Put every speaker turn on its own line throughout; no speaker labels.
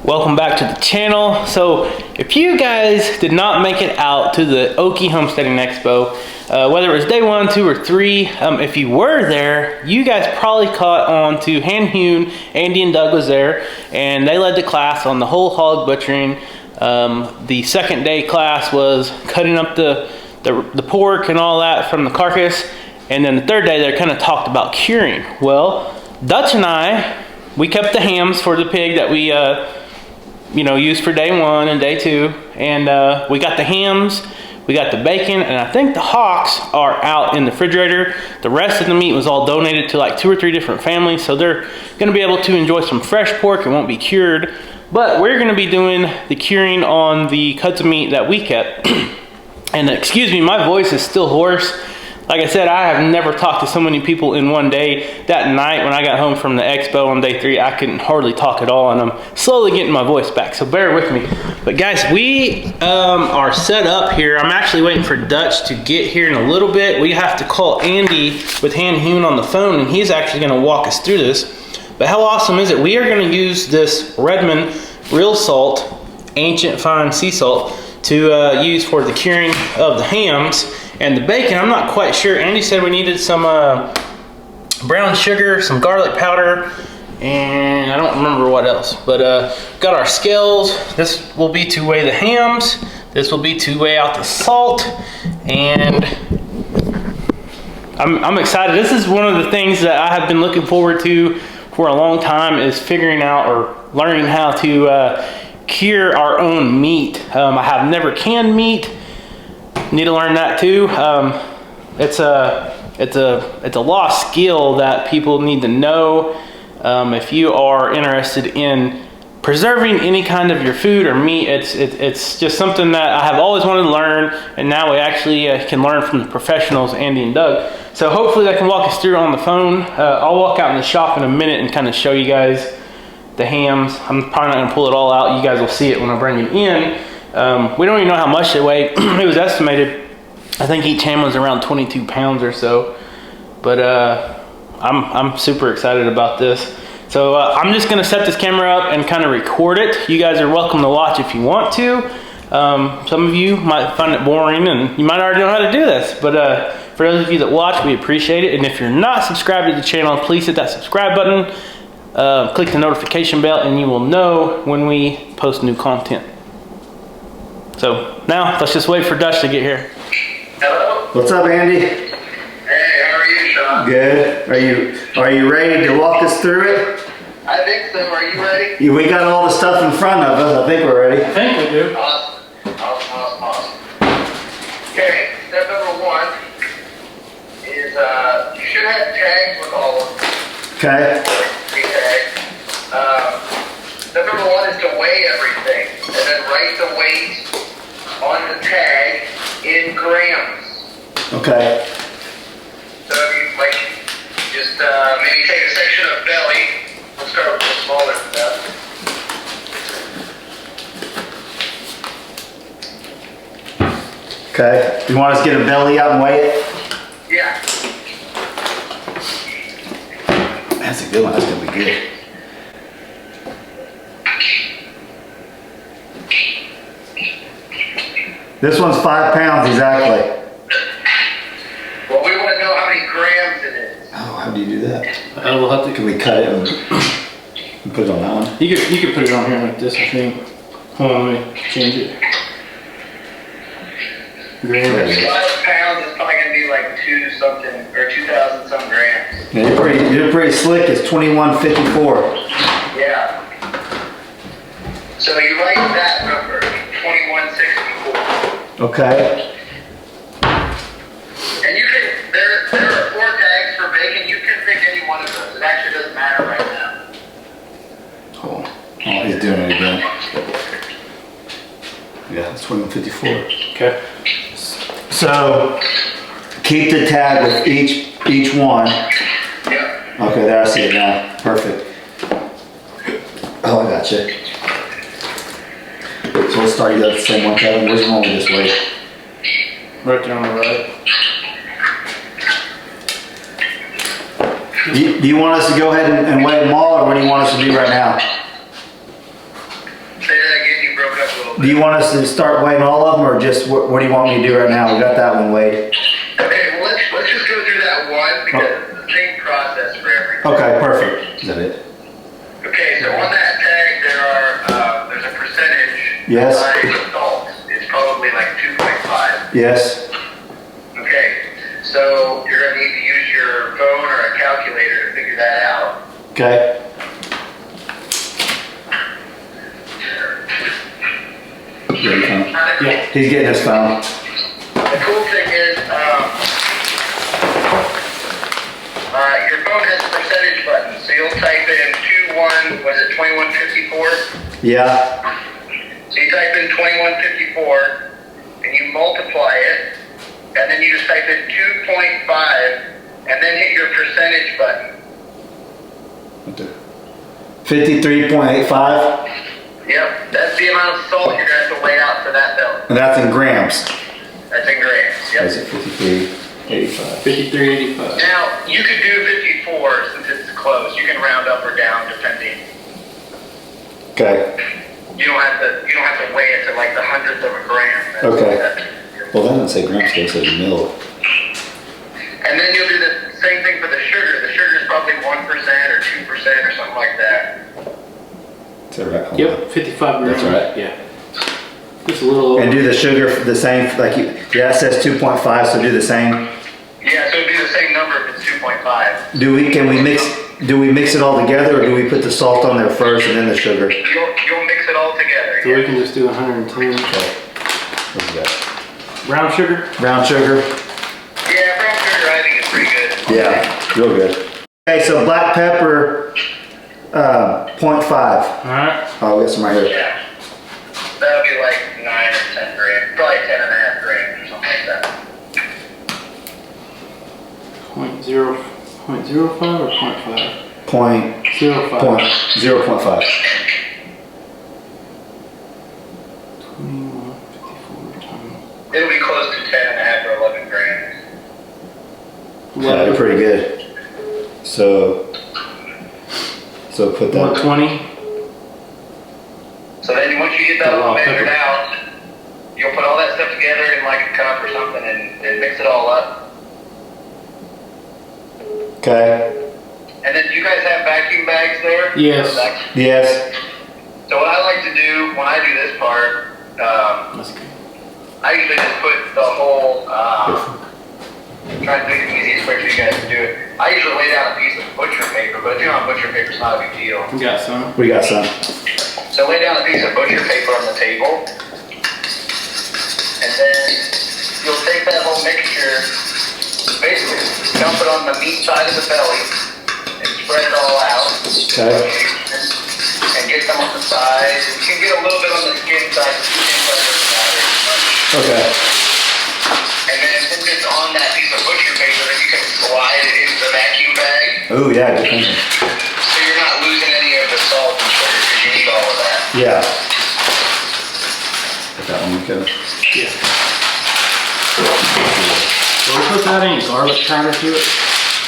Welcome back to the channel. So if you guys did not make it out to the Okie Homesteading Expo, whether it was day 1, 2, or 3, if you were there, you guys probably caught on to hand hewn. Andy and Doug was there, and they led the class on the whole hog butchering. The second day class was cutting up the pork and all that from the carcass, and then the third day they kind of talked about curing. Well, Dutch and I, we kept the hams for the pig that we used for day 1 and day 2, and we got the hams, we got the bacon, and I think the hocks are out in the refrigerator. The rest of the meat was all donated to like 2 or 3 different families, so they're going to be able to enjoy some fresh pork. It won't be cured, but we're going to be doing the curing on the cuts of meat that we kept. And excuse me, my voice is still hoarse. Like I said, I have never talked to so many people in one day. That night when I got home from the expo on day 3, I couldn't hardly talk at all, and I'm slowly getting my voice back, so bear with me. But guys, we are set up here. I'm actually waiting for Dutch to get here in a little bit. We have to call Andy with Hand Hewn on the phone, and he's actually gonna walk us through this. But how awesome is it? We are gonna use this Redmond real salt, ancient fine sea salt, to use for the curing of the hams. And the bacon, I'm not quite sure. Andy said we needed some brown sugar, some garlic powder, and I don't remember what else. But got our scales. This will be to weigh the hams. This will be to weigh out the salt. And I'm excited. This is one of the things that I have been looking forward to for a long time, is figuring out or learning how to cure our own meat. I have never canned meat. Need to learn that too. It's a lost skill that people need to know. If you are interested in preserving any kind of your food or meat, it's just something that I have always wanted to learn, and now we actually can learn from the professionals, Andy and Doug. So hopefully they can walk us through on the phone. I'll walk out in the shop in a minute and kind of show you guys the hams. I'm probably not gonna pull it all out. You guys will see it when I bring it in. We don't even know how much they weigh. It was estimated, I think each ham was around 22 pounds or so. But I'm super excited about this. So I'm just gonna set this camera up and kind of record it. You guys are welcome to watch if you want to. Some of you might find it boring, and you might already know how to do this. But for those of you that watch, we appreciate it. And if you're not subscribed to the channel, please hit that subscribe button. Click the notification bell, and you will know when we post new content. So now let's just wait for Dutch to get here.
Hello.
What's up, Andy?
Hey, how are you, Sean?
Good. Are you ready to walk us through it?
I think so. Are you ready?
We got all the stuff in front of us. I think we're ready.
I think we do.
Awesome. Okay, step number 1 is you should have tags with all of them.
Okay.
3 tags. Step number 1 is to weigh everything, and then write the weight on the tag in grams.
Okay.
So if you just maybe take a section of belly. We'll start with the smaller stuff.
Okay. You want us to get a belly out and weigh it?
Yeah.
That's a good one. That's gonna be good. This one's 5 pounds exactly.
Well, we want to know how many grams it is.
Oh, how do you do that?
We'll have to.
Can we cut it and put it on that one?
You could put it on here like this, I think. Hold on, let me change it. Grams.
5 pounds is probably going to be like 2 something or 2,000 some grams.
Yeah, you're pretty slick. It's 2154.
Yeah. So you write that number, 2164.
Okay.
And you can, there are 4 tags for bacon. You can pick any one of those. It actually doesn't matter right now.
Cool. Oh, he's doing it again. Yeah, it's 2154.
Okay.
So keep the tag with each one.
Yeah.
Okay, there, I see it now. Perfect. Oh, I got you. So we'll start you at the same one, Kevin. Where's the one with this weight?
Right there on the right.
Do you want us to go ahead and weigh them all, or what do you want us to do right now? Do you want us to start weighing all of them, or just what do you want me to do right now? We got that one weighed.
Okay, well, let's just go through that one because it's the same process for everything.
Okay, perfect. Is that it?
Okay, so on that tag there's a percentage.
Yes.
By salt. It's probably like 2.5.
Yes.
Okay, so you're gonna need to use your phone or a calculator to figure that out.
Okay.
Yeah.
He's getting his phone.
The cool thing is, your phone has a percentage button, so you'll type in 2154?
Yeah.
So you type in 2154, and you multiply it, and then you just type in 2.5, and then hit your percentage button.
53.85.
Yep, that's the amount of salt you're going to have to weigh out for that bill.
And that's in grams.
That's in grams,
Is
yep.
it 53.85?
53.85.
Now, you could do 54 since it's close. You can round up or down depending.
Okay.
You don't have to weigh it to like the hundredth of a gram. That's
Okay.
Well,
that doesn't say grams, it says mil.
and then you'll do the same thing for the sugar. The sugar is probably 1% or 2% or something like that.
Is that right? Hold on.
Yep, 55 grams.
That's right.
Yeah. Just a little over.
And do the sugar for the same, like, yeah, it says 2.5, so do the same.
Yeah, so it'd be the same number if it's 2.5.
Do we mix it all together, or do we put the salt on there first and then the sugar?
You'll mix it all together.
So we can just do 110.
What's that?
Brown sugar?
Brown sugar?
Yeah, brown sugar I think is pretty good.
Yeah, real good. Okay, so black pepper, 0.5.
Alright.
Oh, we got some right here.
Yeah. That'll be like 9 or 10 grams. Probably 10.5 grams or something like that.
0.05 or 0.5?
Point,
0.5.
0.5.
2154 times.
It'll be close to 10.5 or 11 grams.
Yeah, they're pretty good. So put that.
120.
So then once you get that all measured out, you'll put all that stuff together in like a cup or something and mix it all up.
Okay.
And then do you guys have vacuum bags there?
Yes.
Yes.
So what I like to do when I do this part,
That's good.
I usually just put the whole, try to make it the easiest way for you guys to do it. I usually lay down a piece of butcher paper, but if you don't have butcher paper, it's not a big deal.
We got some.
We got some.
So lay down a piece of butcher paper on the table, and then you'll take that whole mixture, basically dump it on the meat side of the belly, and spread it all out.
Okay.
And get some on the sides. You can get a little bit on the skin side, the skin side doesn't matter as much.
Okay.
And then since it's on that piece of butcher paper, then you can slide it into the vacuum bag.
Oh, yeah, good thinking.
So you're not losing any of the salt and sugar because you need all of that.
Yeah. Put that one, okay.
Yeah. Will we put that any garlic powder to it?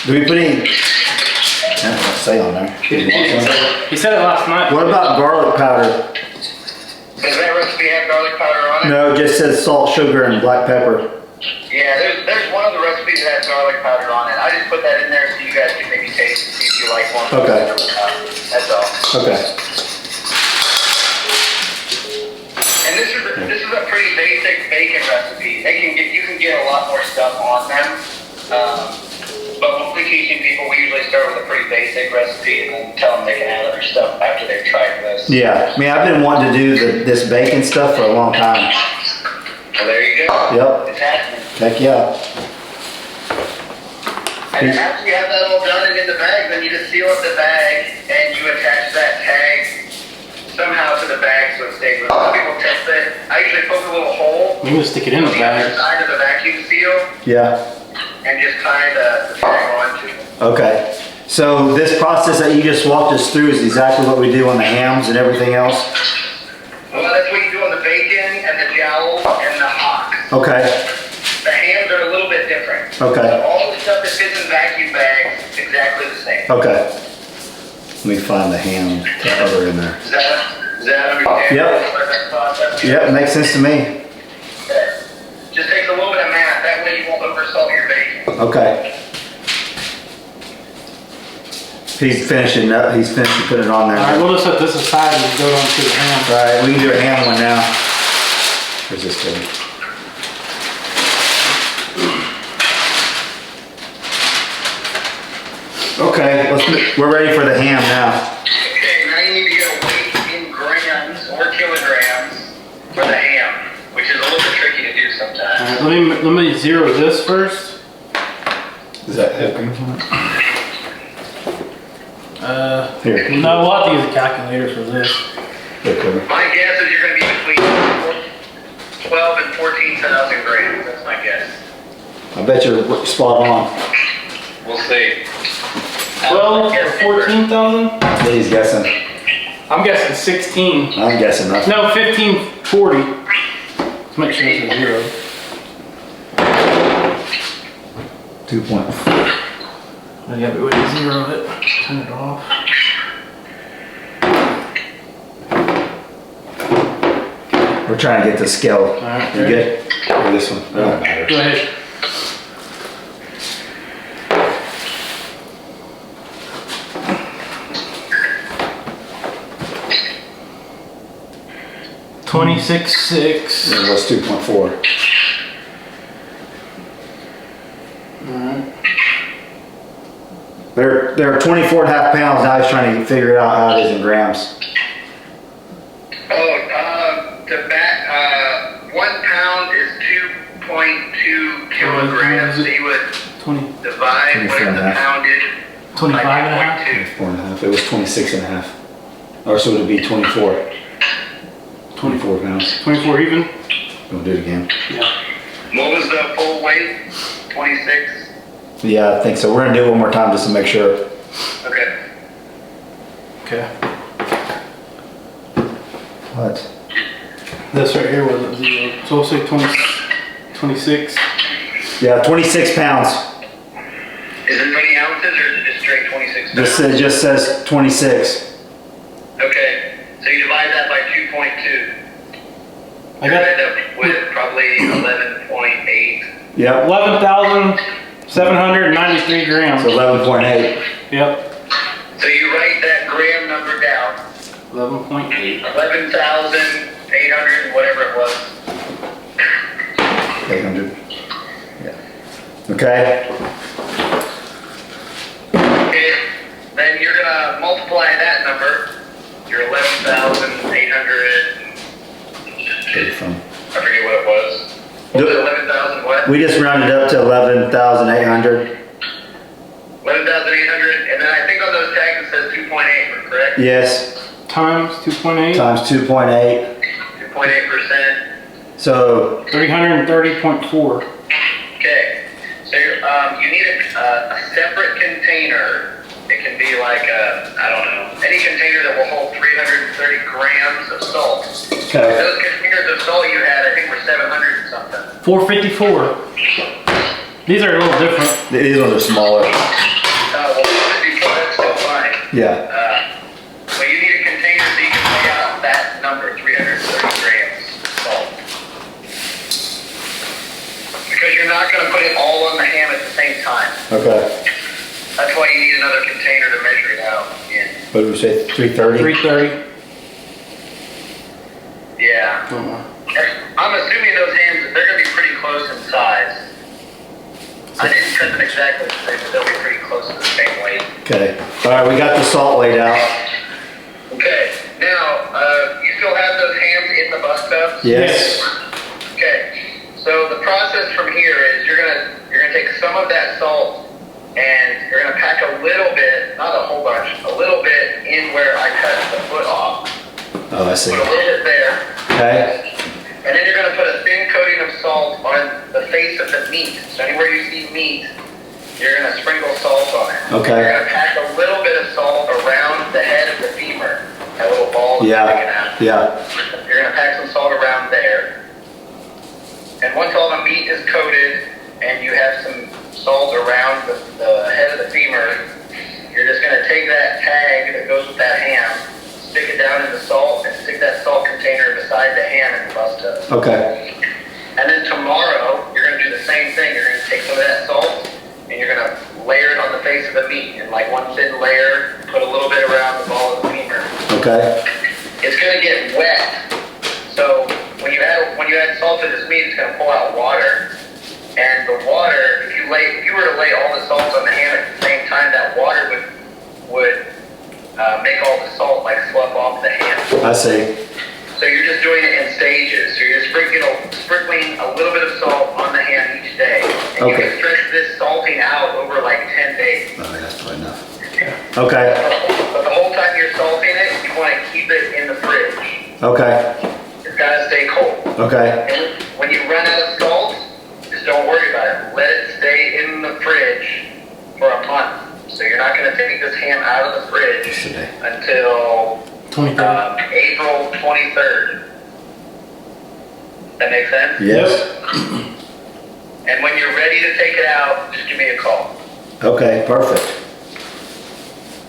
Do we put any? I don't say on there.
He said it last night.
What about garlic powder?
Does that recipe have garlic powder on it?
No, it just says salt, sugar, and black pepper.
Yeah, there's one of the recipes that has garlic powder on it. I just put that in there so you guys can maybe taste and see if you like one.
Okay.
That's all.
Okay.
And this is a pretty basic bacon recipe. You can get a lot more stuff on them. But when we're teaching people, we usually start with a pretty basic recipe and then tell them they can add other stuff after they've tried this.
Yeah, I mean, I've been wanting to do this bacon stuff for a long time.
Well, there you go.
Yep.
It's happening.
Heck yeah.
And after you have that all done and in the bag, then you just seal up the bag and you attach that tag somehow to the bag so it stays with it. Some people test it. I usually poke a little hole
We can just stick it in the
on the
bag.
other side of the vacuum seal
Yeah.
and just tie the tag onto it.
Okay. So this process that you just walked us through is exactly what we do on the hams and everything else?
Well, that's what you do on the bacon and the jowls and the hocks.
Okay.
The hams are a little bit different.
Okay.
So all the stuff that fits in vacuum bags is exactly the same.
Okay. Let me find the ham cover in there.
Does Is that understandable?
Yep.
That process?
Yep, makes sense to me.
Okay. Just takes a little bit of math, that way you won't oversalt your bacon.
Okay. He's finishing putting it on there.
All right, we'll just set this aside and go on to the ham.
All right, we can do a ham one now. Where's this going? Okay, we're ready for the ham now.
Okay, now you need to get a weight in grams or kilograms for the ham, which is a little bit tricky to do sometimes.
All right, let me zero this first.
Is that helping? Here.
No, we'll have to use a calculator for this.
Okay.
My guess is you're going to be between 12 and 14,000 grams. That's my guess.
I bet you're spot on.
We'll see.
12 or 14,000?
He's guessing.
I'm guessing 16.
I'm guessing that.
No, 1540. Let's make sure it's a zero.
2.4.
I got to to zero it. Turn it off.
We're trying to get the scale.
Alright,
You
ready?
good? Or this one? It don't matter.
Go ahead. $26.6.
Yeah, what's 2.4? They're 24 and a half pounds. Now he's trying to figure out how it is in grams.
The bat, 1 pound is 2.2 kilograms. So you would
20,
divide
24
whatever
and a
the
half.
pound is
25
by
and a half?
2.2.
4 and a half. It was 26 and a half. Or so it'd be 24. 24 pounds.
24 even?
Gonna do it again.
Yeah.
What was the full weight? 26?
Yeah, I think so. We're gonna do it one more time just to make sure.
Okay.
Okay.
What?
This right here was a zero. So we'll say 20, 26.
Yeah, 26 pounds.
Is it many ounces or is it just straight 26 pounds?
It just says 26.
Okay. So you divide that by 2.2.
I
You
got
end up with probably 11.8.
Yep.
11,793 grams.
So 11.8.
Yep.
So you write that gram number down.
11.8.
11,800, whatever it was.
800. Yeah. Okay.
Okay. Then you're gonna multiply that number. Your 11,800.
From.
I forget what it was. What was it, 11,000 what?
We just rounded up to 11,800.
11,800, and then I think on those tags it says 2.8, correct?
Yes.
Times 2.8.
Times 2.8.
2.8%.
So
330.4.
Okay. So you need a separate container. It can be like I don't know, any container that will hold 330 grams of salt.
okay.
Those containers of salt you had, I think, were 700 and something.
454. These are a little different.
These ones are smaller.
Well, 454, that's still fine.
Yeah.
But you need a container so you can lay out that number, 330 grams of salt. Because you're not going to put it all on the ham at the same time.
Okay.
That's why you need another container to measure it out in.
What did we say? 330.
330.
Yeah. I'm assuming those hams, they're going to be pretty close in size. I didn't cut them exactly the same, but they'll be pretty close to the same weight.
Okay. All right. We got the salt weighed out.
Okay. Now, you still have those hams in the bus tubs?
Yes.
Okay. So the process from here is you're gonna take some of that salt and you're gonna pack a little bit, not a whole bunch, a little bit in where I cut the foot off.
Oh, I see.
Put a little bit there.
Okay.
And then you're going to put a thin coating of salt on the face of the meat. So anywhere you see meat, you're going to sprinkle salt on it.
Okay.
You're going to pack a little bit of salt around the head of the femur, that little ball that's sticking out.
Yeah.
You're going to pack some salt around there. And once all the meat is coated and you have some salt around the head of the femur, you're just going to take that tag that goes with that ham, stick it down in the salt, and stick that salt container beside the ham in the bus tub.
Okay.
And then tomorrow, you're going to do the same thing. You're going to take some of that salt, and you're going to layer it on the face of the meat in like one thin layer, put a little bit around the ball of the femur.
Okay.
It's going to get wet. So when you add salt to this meat, it's going to pull out water. And the water, if you were to lay all the salt on the ham at the same time, that water would make all the salt like slough off the ham.
I see.
So you're just doing it in stages. So you're sprinkling a little bit of salt on the ham each day. And you can stretch this salting out over like 10 days.
Oh, that's probably enough. Okay.
But the whole time you're salting it, you want to keep it in the fridge.
Okay.
It's got to stay cold.
Okay.
And when you run out of salt, just don't worry about it. Let it stay in the fridge for a month. So you're not going to take this ham out of the fridge until April 23rd. That makes sense?
Yes.
And when you're ready to take it out, just give me a call.
Okay, perfect.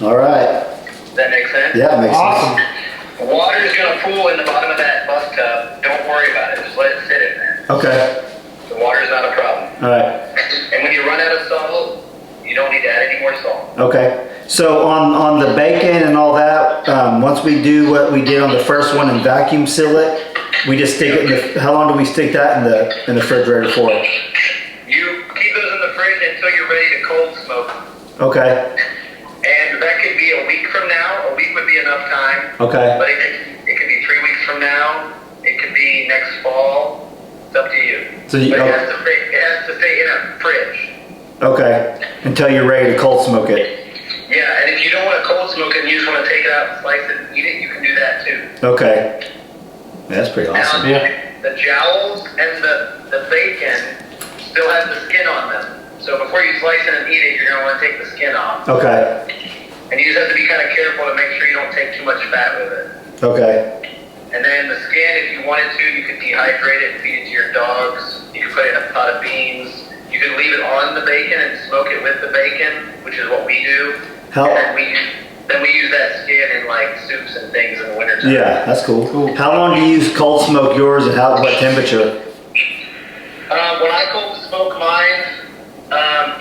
All right.
Does that make sense?
Yeah, it makes sense.
Water is going to pool in the bottom of that bus tub. Don't worry about it. Just let it sit in there.
Okay.
The water is not a problem.
All right.
And when you run out of salt, you don't need to add any more salt.
Okay. So on the bacon and all that, once we do what we did on the first one and vacuum seal it, we just stick it in the, how long do we stick that in the refrigerator for?
You keep those in the fridge until you're ready to cold smoke them.
Okay.
And that could be a week from now. A week would be enough time.
Okay.
But it could be 3 weeks from now. It could be next fall. It's up to you.
So
but it has to stay in a fridge.
Okay. Until you're ready to cold smoke it.
Yeah, and if you don't want to cold smoke it and you just want to take it out and slice it and eat it, you can do that too.
Okay. Yeah, that's pretty awesome.
Now, the jowls and the bacon still have the skin on them. So before you slice it and eat it, you're going to want to take the skin off.
Okay.
And you just have to be kind of careful to make sure you don't take too much fat with it.
Okay.
And then the skin, if you wanted to, you could dehydrate it and feed it to your dogs. You could put it in a pot of beans. You could leave it on the bacon and smoke it with the bacon, which is what we do. And then we use that skin in like soups and things in the wintertime.
Yeah, that's cool. How long do you use cold smoke yours and what temperature?
When I cold smoke mine,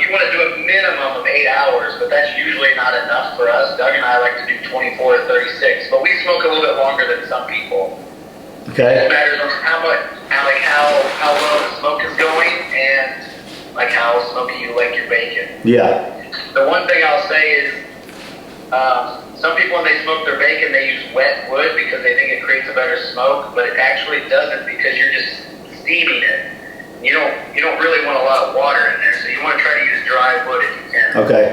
you want to do a minimum of 8 hours, but that's usually not enough for us. Doug and I like to do 24 to 36, but we smoke a little bit longer than some people.
Okay.
It matters on how well the smoke is going and like how smoky you like your bacon.
Yeah.
The one thing I'll say is, some people when they smoke their bacon, they use wet wood because they think it creates a better smoke, but it actually doesn't because you're just steaming it. You don't really want a lot of water in there, so you want to try to use dry wood if you can.
Okay.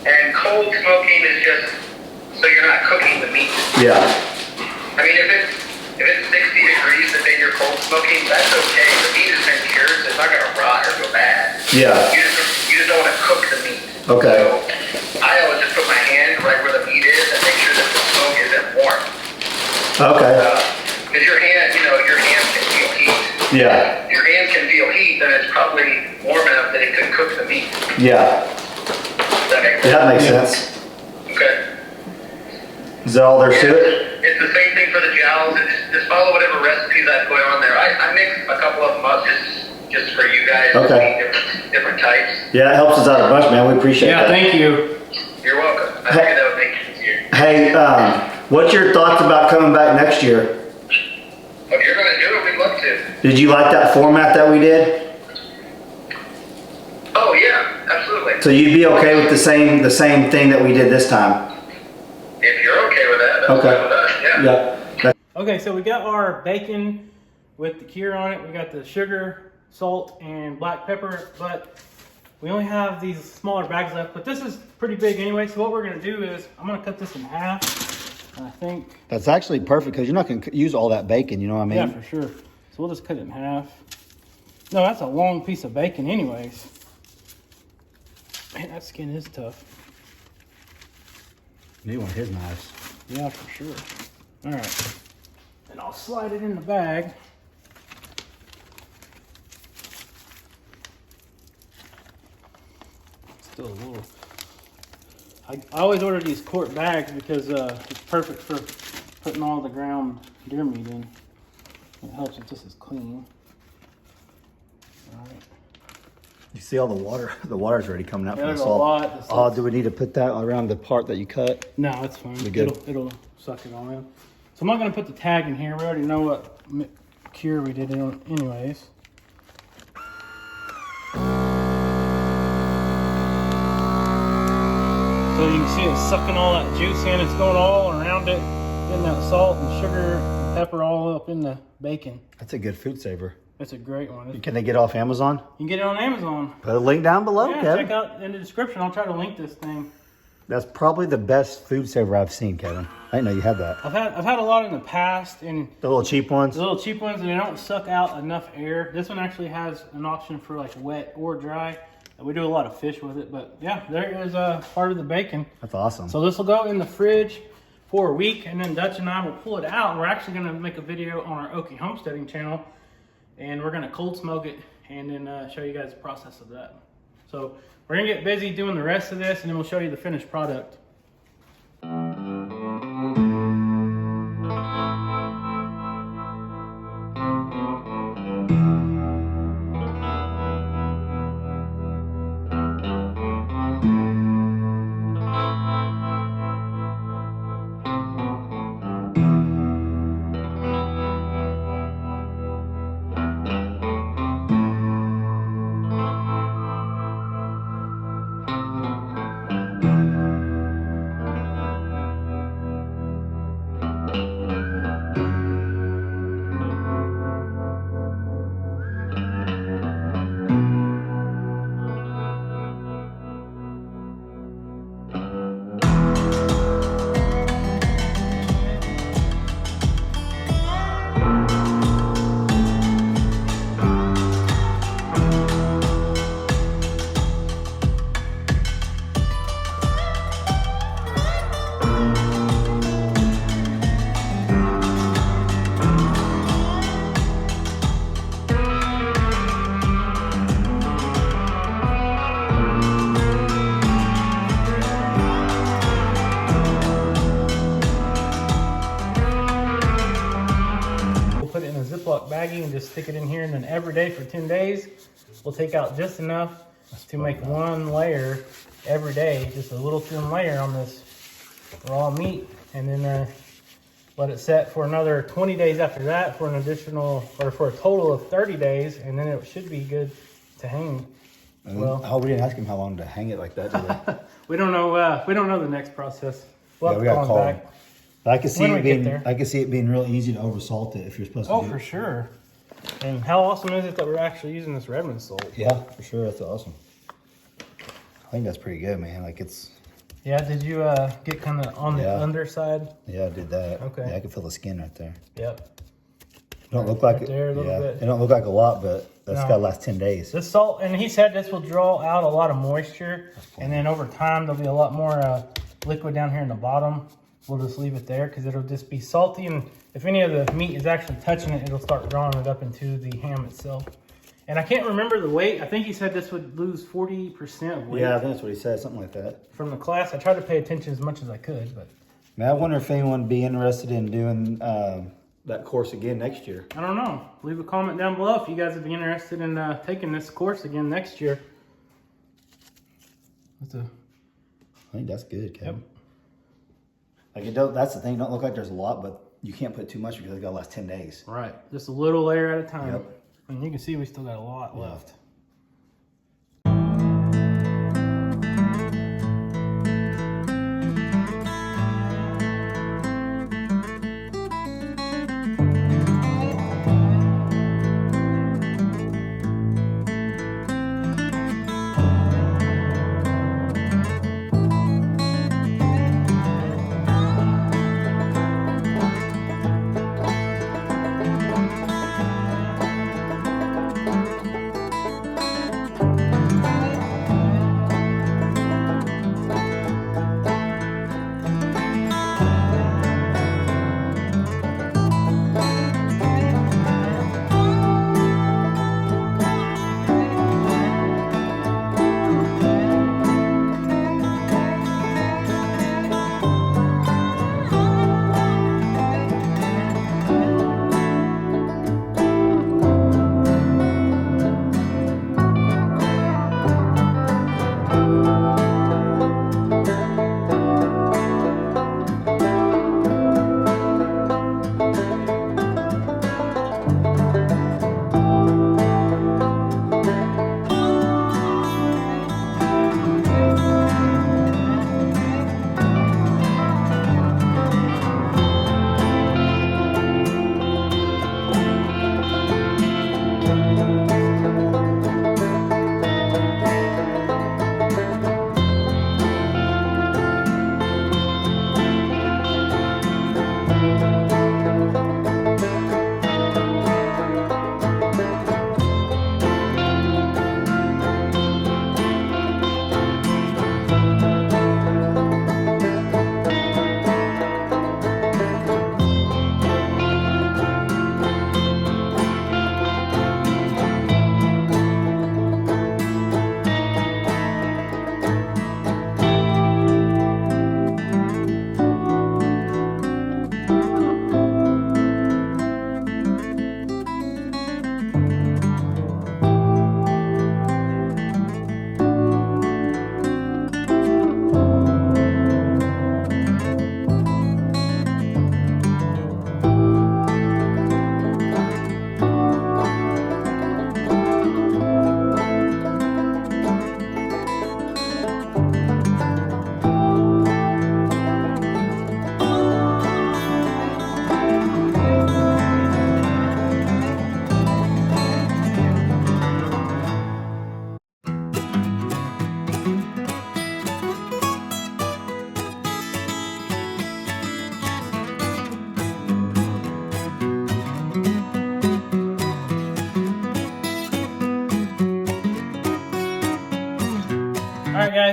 And cold smoking is just so you're not cooking the meat.
Yeah.
I mean, if it's 60 degrees the day you're cold smoking, that's okay. The meat has been cured, so it's not going to rot or go bad.
Yeah.
You just don't want to cook the meat.
Okay.
So I always just put my hand right where the meat is and make sure that the smoke isn't warm.
Okay.
Because your hands can feel heat.
Yeah.
If your hands can feel heat, then it's probably warm enough that it could cook the meat.
Yeah.
Does that make sense?
That makes sense.
Okay.
Is that all there's to it?
It's the same thing for the jowls. Just follow whatever recipes I put on there. I mix a couple of them up just for you guys.
Okay.
Different types.
Yeah, it helps us out a bunch, man. We appreciate that.
Yeah, thank you.
You're welcome. I figured that would make it easier.
Hey, what's your thoughts about coming back next year?
If you're going to do it, we'd love to.
Did you like that format that we did?
Oh yeah, absolutely.
So you'd be okay with the same thing that we did this time?
If you're okay with that, that's
Okay.
fine with us. Yeah.
Yeah.
Okay, so we got our bacon with the cure on it. We got the sugar, salt, and black pepper, but we only have these smaller bags left. But this is pretty big anyway, so what we're gonna do is I'm gonna cut this in half. And I think
That's actually perfect because you're not going to use all that bacon, you know what I mean?
yeah, for sure. So we'll just cut it in half. No, that's a long piece of bacon anyways. Man, that skin is tough.
You want his knives.
Yeah, for sure. All right. And I'll slide it in the bag. Still a little. I always order these quart bags because it's perfect for putting all the ground deer meat in. It helps if this is clean. All right.
You see all the water? The water's already coming out
Yeah,
from the
there's a
salt.
lot.
Oh, do we need to put that around the part that you cut?
No, it's fine.
Be good.
It'll suck it all in. So I'm not gonna put the tag in here. We already know what cure we did anyways. So you can see it's sucking all that juice in. It's going all around it, getting that salt and sugar and pepper all up in the bacon.
That's a good food saver.
It's a great one.
Can they get it off Amazon?
You can get it on Amazon.
Put a link down below,
Yeah,
Kevin.
check out in the description. I'll try to link this thing.
That's probably the best food saver I've seen, Kevin. I didn't know you had that.
I've had a lot in the past, and
The little cheap ones?
the little cheap ones, and they don't suck out enough air. This one actually has an option for like wet or dry. We do a lot of fish with it, but yeah, there is a part of the bacon.
That's awesome.
So this will go in the fridge for a week, and then Dutch and I will pull it out. And we're actually going to make a video on our Okie Homesteading channel, and we're going to cold smoke it and then show you guys the process of that. So we're going to get busy doing the rest of this, and then we'll show you the finished product. Ziploc baggie and just stick it in here, and then every day for 10 days we'll take out just enough to make one layer every day, just a little thin layer on this raw meat, and then let it set for another 20 days after that for an additional, or for a total of 30 days, and then it should be good to hang.
Well, we didn't ask him how long to hang it like that, did we?
We don't know the next process. We'll have
we
to
gotta
call him
call
back.
him. But I can see
When
it
we get
being,
there.
I can see it being real easy to oversalt it if you're supposed to.
Oh,
do
for
it.
sure. And how awesome is it that we're actually using this Redmond salt?
Yeah, for sure. That's awesome. I think that's pretty good, man. Like it's.
Yeah, did you get kind of on the underside?
Yeah, I did that.
Okay.
Yeah, I can feel the skin right there.
Yep.
Don't look like it.
there a little bit.
It don't look like a lot, but that's
No.
gotta last 10 days.
This salt, and he said this will draw out a lot of moisture, and then over time there'll be a lot more liquid down here in the bottom. We'll just leave it there because it'll just be salty, and if any of the meat is actually touching it, it'll start drawing it up into the ham itself. And I can't remember the weight. I think he said this would lose 40% of weight.
Yeah, I think that's what he said, something like that.
From the class, I tried to pay attention as much as I could, but
Man, I wonder if anyone would be interested in doing that course again next year.
I don't know. Leave a comment down below if you guys would be interested in taking this course again next year.
I think that's good, Kevin.
Yep.
Like it don't. That's the thing. It don't look like there's a lot, but you can't put too much because it's gotta last 10 days.
Right. Just a little layer at a time.
Yep.
And you can see we still got a lot
Yeah.
left.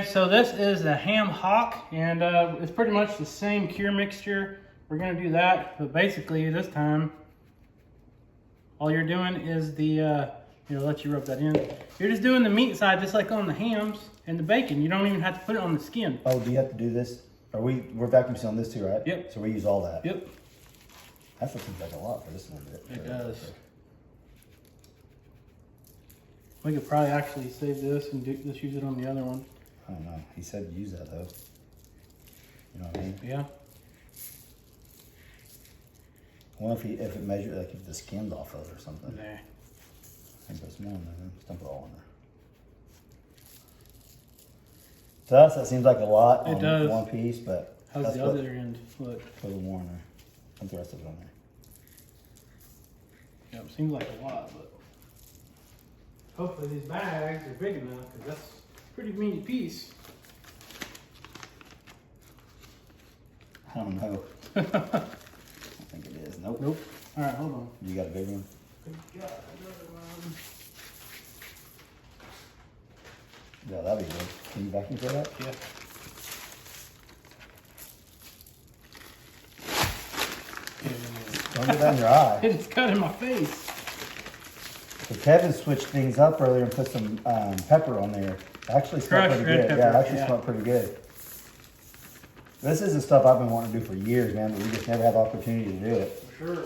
so this is the ham hock, and it's pretty much the same cure mixture. We're gonna do that, but basically this time, all you're doing is the, let you rub that in. You're just doing the meat side, just like on the hams and the bacon. You don't even have to put it on the skin.
Oh, do you have to do this? We're vacuum sealing this too, right?
Yep.
So we use all that.
Yep.
That seems like a lot for this little bit.
It does. We could probably actually save this and just use it on the other one.
I don't know. He said use that though. You know what I mean?
Yeah.
Well, if it measures, like if the skin's off of it or something.
Nah.
I think that's more in there. Just dump it all in there. To us, that seems like a lot
It
on
does.
one piece, but
How's
that's
the
what,
other end look?
put a little more in there. Put the rest of it on there.
Yeah, it seems like a lot, but hopefully these bags are big enough, because that's a pretty meaty piece.
I don't know. I don't think it is. Nope.
Nope. All right, hold on.
You got a big one?
We got another one.
Yeah, that'd be good. Can you vacuum for that?
Yeah.
Don't get that in your eye.
It just cut in my face.
So Kevin switched things up earlier and put some pepper on there. Actually smelled
Crushed
pretty
red
good.
pepper,
Yeah, it actually
yeah.
smelled pretty good. This is the stuff I've been wanting to do for years, man, but we just never have the opportunity to do it.
For sure.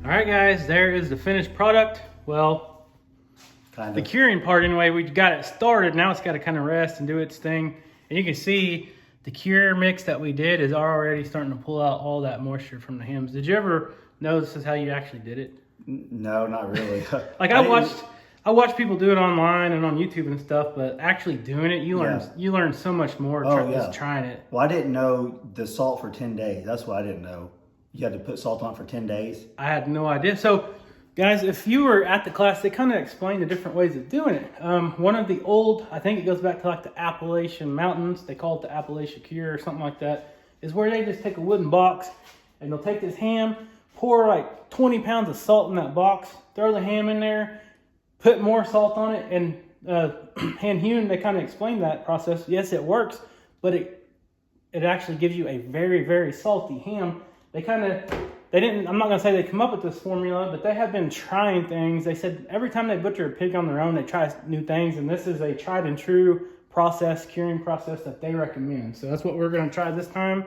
Alright guys, there is the finished product. Well,
Kind
the
of.
curing part anyway, we got it started. Now it's got to kind of rest and do its thing. And you can see the cure mix that we did is already starting to pull out all that moisture from the hams. Did you ever know this is how you actually did it?
No, not really.
Like I watched people do it online and on YouTube and stuff, but actually doing it, you learn so much more just trying it.
Well, I didn't know the salt for 10 days. That's what I didn't know. You had to put salt on for 10 days?
I had no idea. So, guys, if you were at the class, they kind of explained the different ways of doing it. One of the old, I think it goes back to like the Appalachian Mountains, they call it the Appalachian Cure or something like that, is where they just take a wooden box and they'll take this ham, pour like 20 pounds of salt in that box, throw the ham in there, put more salt on it, and hand hewn, they kind of explained that process. Yes, it works, but it actually gives you a very, very salty ham. I'm not going to say they come up with this formula, but they have been trying things. They said every time they butcher a pig on their own, they try new things, and this is a tried and true curing process that they recommend. So that's what we're going to try this time,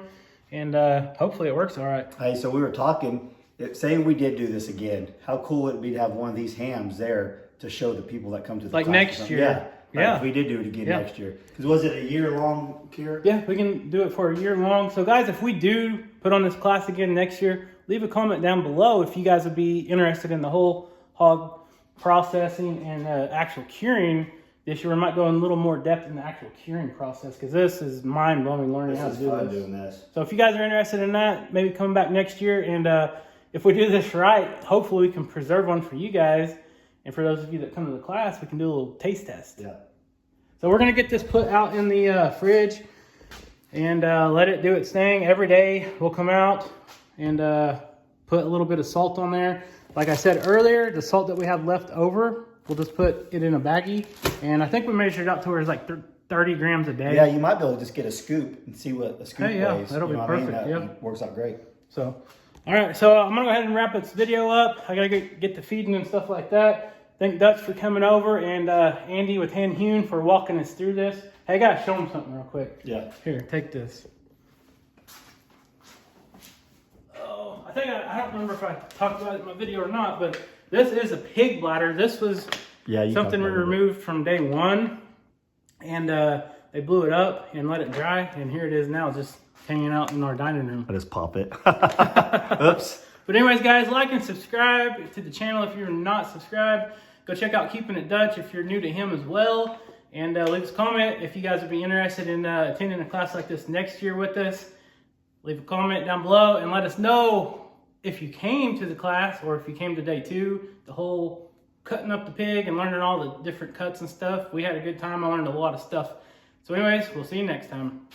and hopefully it works all right.
Hey, so we were talking, say we did do this again, how cool would it be to have one of these hams there to show the people that come to the class?
Like next year.
Yeah.
Yeah.
If we did do it again next year. Because was it a year-long cure?
Yeah, we can do it for a year long. So guys, if we do put on this class again next year, leave a comment down below if you guys would be interested in the whole hog processing and actual curing this year. We might go in a little more depth in the actual curing process, because this is mind-blowing learning how to do this.
Doing this.
So if you guys are interested in that, maybe come back next year. And if we do this right, hopefully we can preserve one for you guys. And for those of you that come to the class, we can do a little taste test.
Yeah.
So we're going to get this put out in the fridge and let it do its thing. Every day we'll come out and put a little bit of salt on there. Like I said earlier, the salt that we have left over, we'll just put it in a baggie. And I think we measured out to where it's like 30 grams a day.
Yeah, you might be able to just get a scoop and see what a scoop weighs.
That'll be perfect.
That works out great.
So, all right, so I'm gonna go ahead and wrap this video up. I gotta get the feeding and stuff like that. Thank Dutch for coming over and Andy with Hand Hewn for walking us through this. Hey guys, show them something real quick.
Yeah.
Here, take this. Oh, I think I don't remember if I talked about it in my video or not, but this is a pig bladder. This was something we removed from day one, and they blew it up and let it dry, and here it is now, just hanging out in our dining room.
I just pop it. Oops.
But anyways, guys, like and subscribe to the channel if you're not subscribed. Go check out Keeping It Dutch if you're new to him as well. And leave us a comment if you guys would be interested in attending a class like this next year with us. Leave a comment down below and let us know if you came to the class or if you came to day 2, the whole cutting up the pig and learning all the different cuts and stuff. We had a good time. I learned a lot of stuff. So anyways, we'll see you next time.